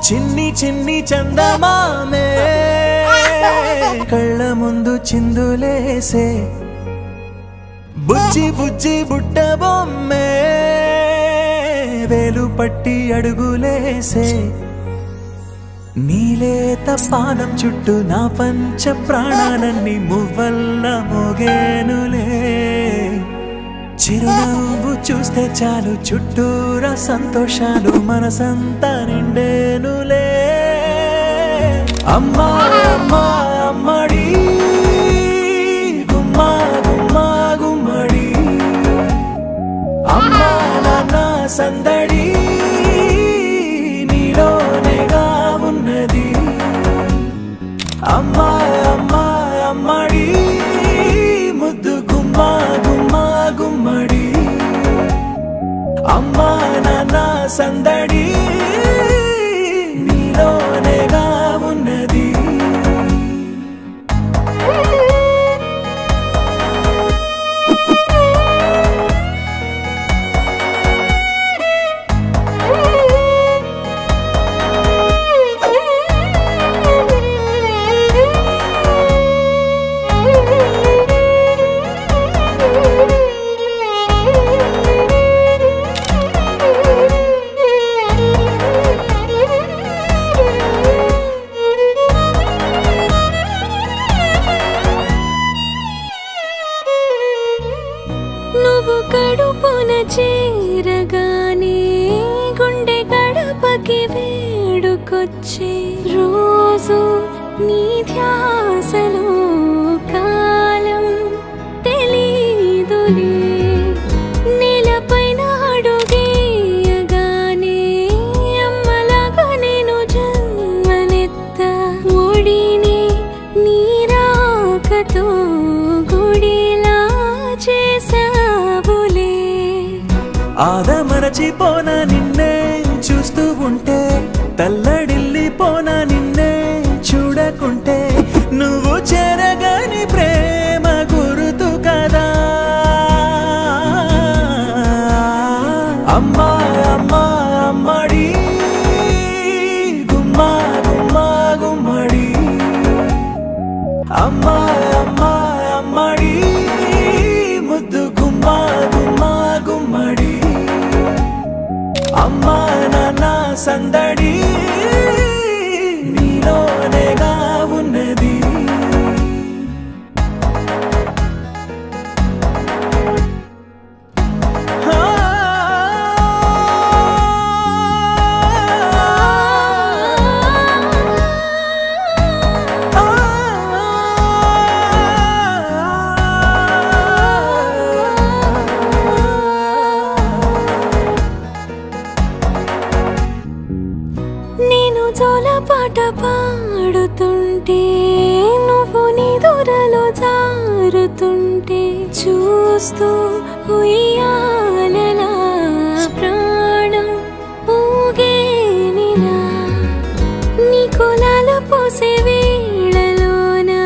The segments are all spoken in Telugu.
చిన్ని చిన్ని చందమామే కళ్ళ ముందు చిందులేసే బుజ్జి బుజ్జి బుట్ట బొమ్మే వేలు పట్టి అడుగులేసే నీలేత పానం చుట్టూ నా పంచ ప్రాణాలన్నీ మువ్వల్ల మోగేనులే చిరునవ్వు చూస్తే చాలు చుట్టూరా సంతోషాలు మనసంతా నిండేనులే అమ్మా అమ్మా అమ్మడి గుమ్మా గుమ్మా గుమ్మడి అమ్మా నాన్న సందడి నీలోనేగా ఉన్నది అమ్మా అమ్మా అమ్మడి ముద్దు గుమ్మా గుమ్మా గుమ్మడి అమ్మా నాన్న సందడి నీలోనేగా ఉన్నది చేరగానే గుండె గడపకి వేడుకొచ్చే రోజు నీ ధ్యాసలో కాలం తెలీదులే నేలపైన అడుగేయగానే అమ్మలాగా నేను జన్మనెత్త ఒడిని నీ రాకతో గుడిలా చేసావులే ఆదమరచిపోనా నిన్నే చూస్తూ ఉంటే తల్లడిల్లిపోనా నిన్నే చూడకుంటే నువ్వు చెరగని ప్రేమ గురుతు కదా అమ్మా అమ్మా అమ్మడి గుమ్మా గుమ్మా గుమ్మడి అమ్మా అమ్మా అమ్మడి ముద్దు గుమ్మా గుమ్మా గుమ్మడి అమ్మా నాన్న సందడి నీలోనేగా ఉన్నది పాట పాడుతుంటే నువ్వు నీ దూరలో జారుతుంటే చూస్తూ ఉయ్యాలలా ప్రాణం ఊగేనిలా నీ కులాల పోసే వేళలోనా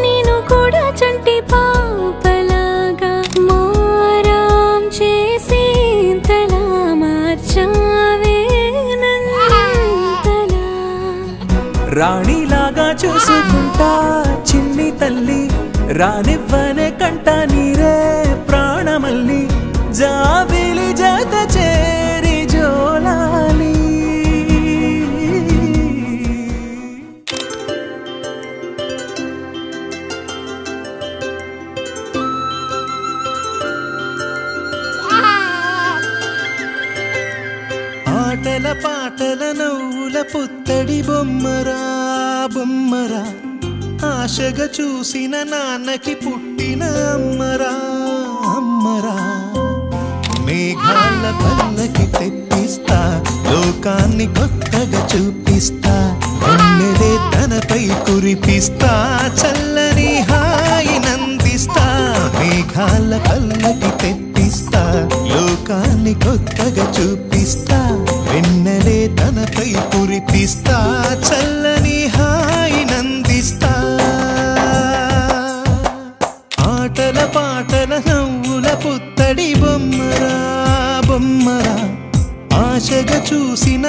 నేను కూడా చంటి పాపలాగా మారాం చేసేంతలా మార్చావే రాణిలాగా చూసుకుంటా చిన్ని తల్లి రానివ్వనే కంట నీరే ప్రాణమల్లి జాబిలి జత చేరి జోలాలి ఆటల పాటల నవ్వుల పుత్తడి బొమ్మరా బొమ్మరా ఆశగా చూసిన నాన్నకి పుట్టిన అమ్మరా అమ్మరా మేఘాల పల్లకి తెప్పిస్తా లోకాన్ని కొత్తగా చూపిస్తా వెన్నెలే తనపై కురిపిస్తా చల్లని హాయినందిస్తా మేఘాల పల్లకి తెప్పిస్తా లోకాన్ని కొత్తగా చూపిస్తా వెన్నెలే తనపై కురిపిస్తా చల్లని హాయినందిస్తా ఆటల పాటల నవ్వుల పుత్తడి బొమ్మరా బొమ్మరా ఆశగా చూసిన